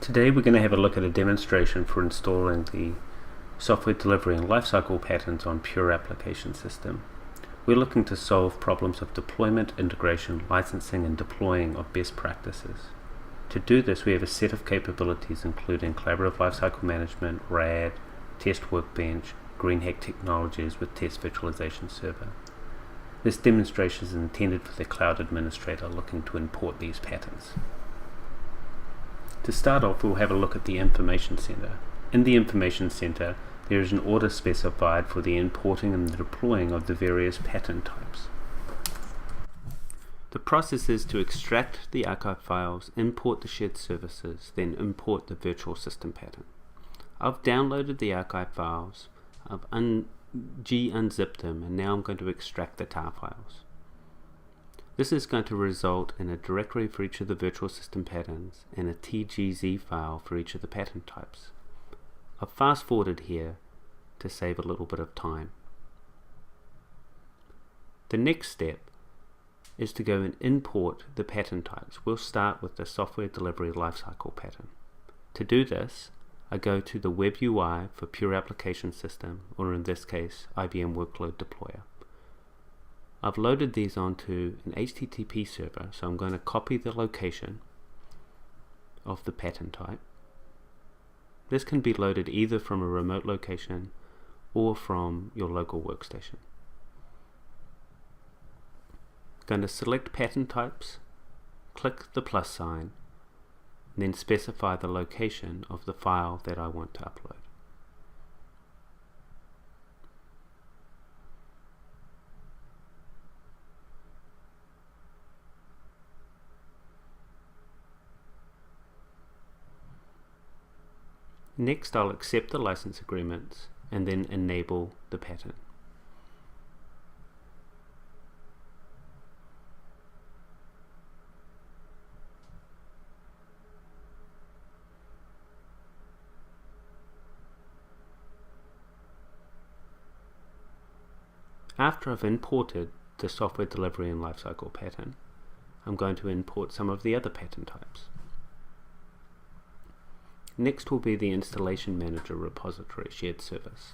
Today we're going to have a look at a demonstration for installing the software delivery and lifecycle patterns on PureApplication System. We're looking to solve problems of deployment, integration, licensing, and deploying of best practices. To do this, we have a set of capabilities including collaborative lifecycle management, RAD, test workbench, GreenHack technologies with test virtualization server. This demonstration is intended for the cloud administrator looking to import these patterns. To start off, we'll have a look at the Information Center. In the Information Center, there is an order specified for the importing and the deploying of the various pattern types. The process is to extract the archive files, import the shared services, then import the virtual system pattern. I've downloaded the archive files, I've unzipped them, and now I'm going to extract the tar files. This is going to result in a directory for each of the virtual system patterns and a TGZ file for each of the pattern types. I've fast forwarded here to save a little bit of time. The next step is to go and import the pattern types. We'll start with the software delivery lifecycle pattern. To do this, I go to the web UI for PureApplication System, or in this case, IBM Workload Deployer. I've loaded these onto an HTTP server, so I'm going to copy the location of the pattern type. This can be loaded either from a remote location or from your local workstation. I'm going to select pattern types, click the plus sign, and then specify the location of the file that I want to upload. Next, I'll accept the license agreements and then enable the pattern. After I've imported the software delivery and lifecycle pattern, I'm going to import some of the other pattern types. Next will be the Installation Manager repository shared service.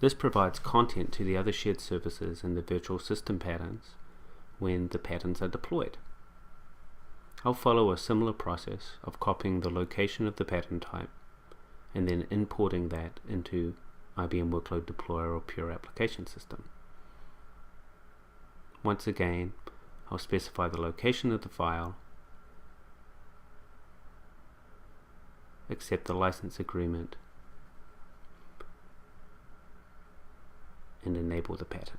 This provides content to the other shared services and the virtual system patterns when the patterns are deployed. I'll follow a similar process of copying the location of the pattern type and then importing that into IBM Workload Deployer or PureApplication System. Once again, I'll specify the location of the file, accept the license agreement, and enable the pattern.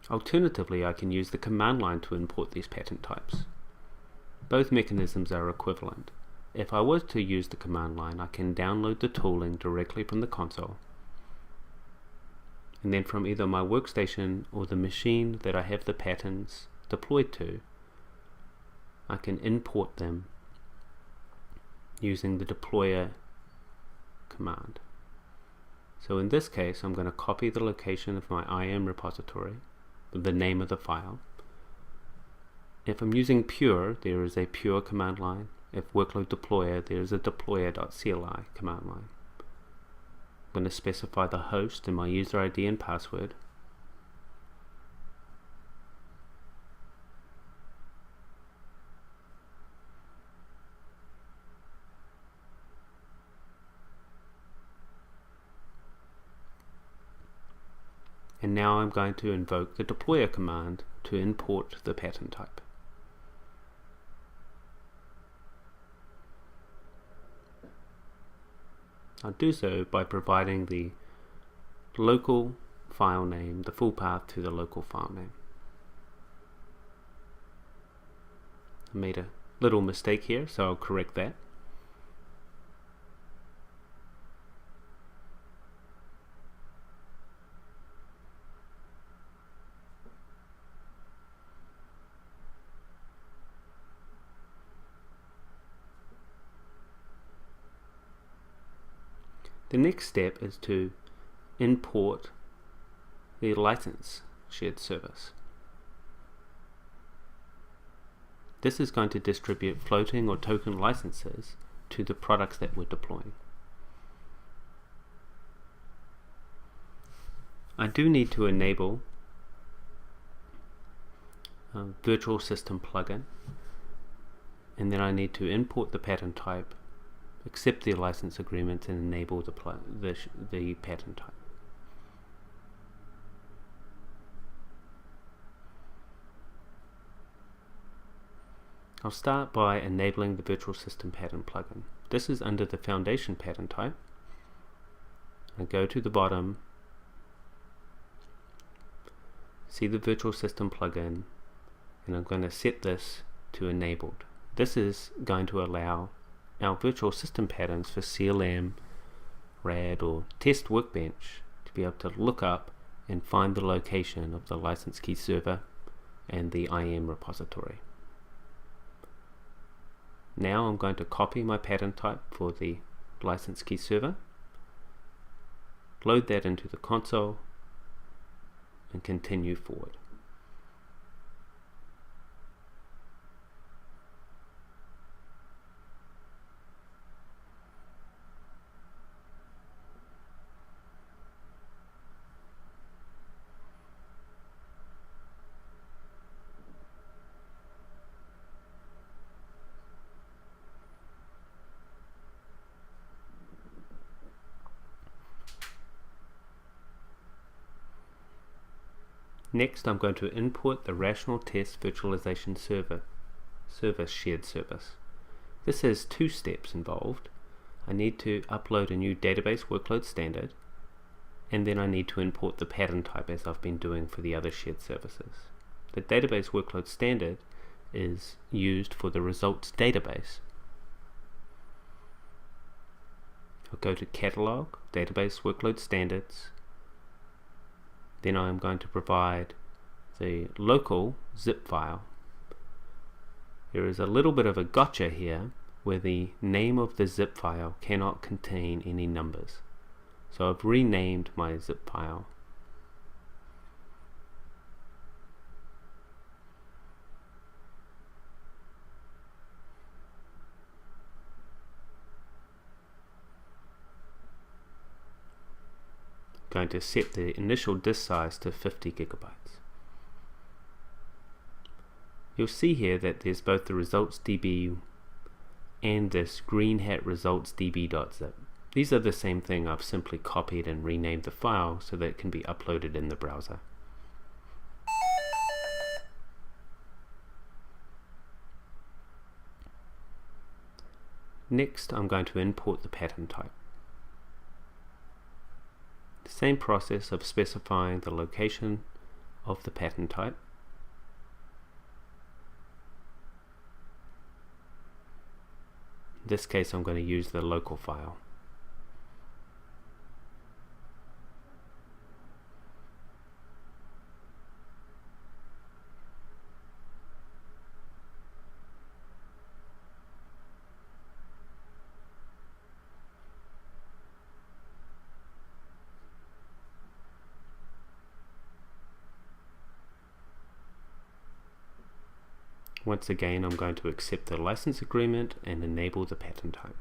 Alternatively, I can use the command line to import these pattern types. Both mechanisms are equivalent. If I was to use the command line, I can download the tooling directly from the console, and then from either my workstation or the machine that I have the patterns deployed to, I can import them using the deployer command. So in this case, I'm going to copy the location of my IAM repository with the name of the file. If I'm using Pure, there is a Pure command line. If Workload Deployer, there is a deployer.cli command line. I'm going to specify the host and my user ID and password. And now I'm going to invoke the deployer command to import the pattern type. I'll do so by providing the local file name, the full path to the local file name. I made a little mistake here, so I'll correct that. The next step is to import the license shared service. This is going to distribute floating or token licenses to the products that we're deploying. I do need to enable a virtual system plugin, and then I need to import the pattern type, accept the license agreement, and enable the pattern type. I'll start by enabling the virtual system pattern plugin. This is under the foundation pattern type. I go to the bottom, see the virtual system plugin, and I'm going to set this to enabled. This is going to allow our virtual system patterns for CLM, RAD, or test workbench to be able to look up and find the location of the license key server and the IAM repository. Now I'm going to copy my pattern type for the license key server, load that into the console, and continue forward. Next, I'm going to import the Rational Test Virtualization Service shared service. This has two steps involved. I need to upload a new database workload standard, and then I need to import the pattern type as I've been doing for the other shared services. The database workload standard is used for the results database. I'll go to Catalog, Database Workload Standards. Then I'm going to provide the local zip file. There is a little bit of a gotcha here where the name of the zip file cannot contain any numbers. So I've renamed my zip file. Going to set the initial disk size to 50 gigabytes. You'll see here that there's both the results DB and this green hat results db.zip. These are the same thing. I've simply copied and renamed the file so that it can be uploaded in the browser. Next, I'm going to import the pattern type. Same process of specifying the location of the pattern type. In this case, I'm going to use the local file. Once again, I'm going to accept the license agreement and enable the pattern type.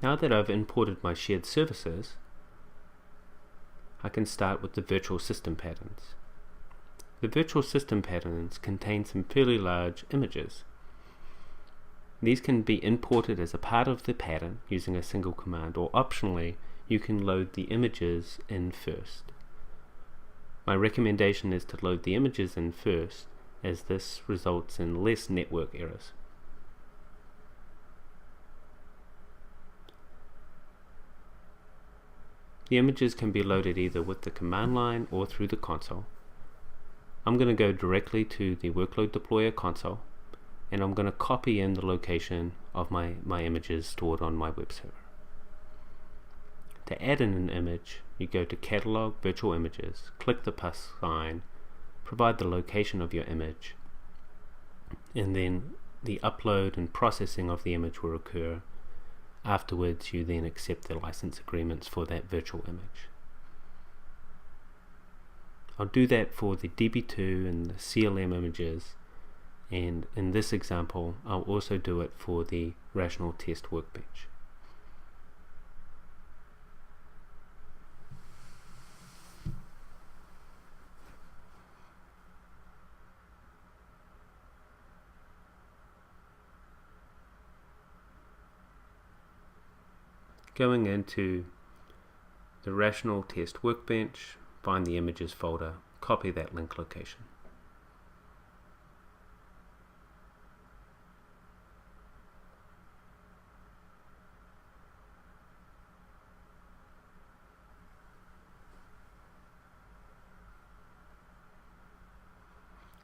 Now that I've imported my shared services, I can start with the virtual system patterns. The virtual system patterns contain some fairly large images. These can be imported as a part of the pattern using a single command, or optionally you can load the images in first. My recommendation is to load the images in first, as this results in less network errors. The images can be loaded either with the command line or through the console. I'm going to go directly to the Workload Deployer console, and I'm going to copy in the location of my images stored on my web server. To add in an image, you go to Catalog, Virtual Images, click the plus sign, provide the location of your image, and then the upload and processing of the image will occur. Afterwards, you then accept the license agreements for that virtual image. I'll do that for the DB2 and the CLM images, and in this example, I'll also do it for the rational test workbench. Going into the rational test workbench, find the images folder, copy that link location.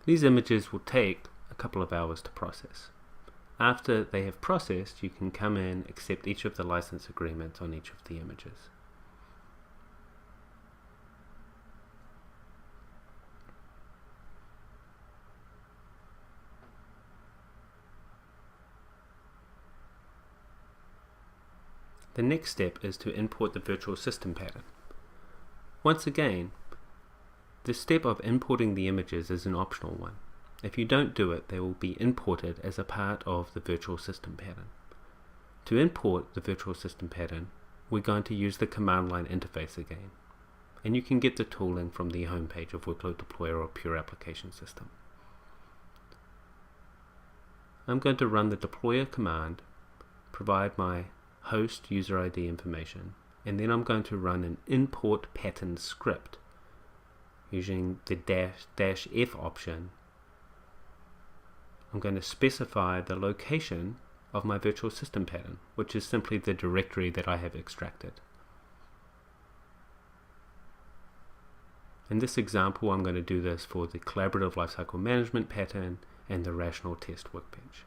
These images will take a couple of hours to process. After they have processed, you can come in, accept each of the license agreements on each of the images. The next step is to import the virtual system pattern. Once again, the step of importing the images is an optional one. If you don't do it, they will be imported as a part of the virtual system pattern. To import the virtual system pattern, we're going to use the command line interface again. And you can get the tooling from the homepage of Workload Deployer or PureApplication System. I'm going to run the deployer command, provide my host user ID information, and then I'm going to run an import pattern script using the -F option. I'm going to specify the location of my virtual system pattern, which is simply the directory that I have extracted. In this example, I'm going to do this for the collaborative lifecycle management pattern and the rational test workbench.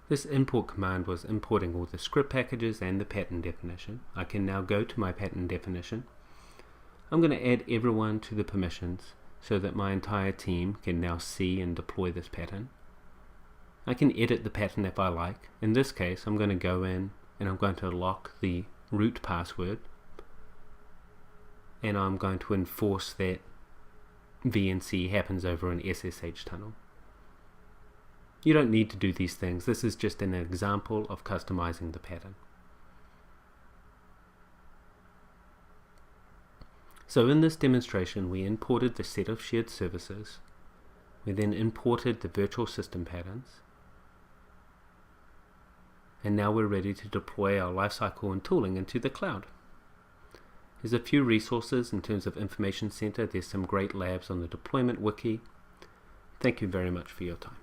This import command was importing all the script packages and the pattern definition. I can now go to my pattern definition. I'm going to add everyone to the permissions so that my entire team can now see and deploy this pattern. I can edit the pattern if I like. In this case, I'm going to go in and I'm going to lock the root password, and I'm going to enforce that VNC happens over an SSH tunnel. You don't need to do these things. This is just an example of customizing the pattern. So in this demonstration, we imported the set of shared services. We then imported the virtual system patterns. And now we're ready to deploy our lifecycle and tooling into the cloud. There's a few resources in terms of Information Center. There's some great labs on the deployment wiki. Thank you very much for your time.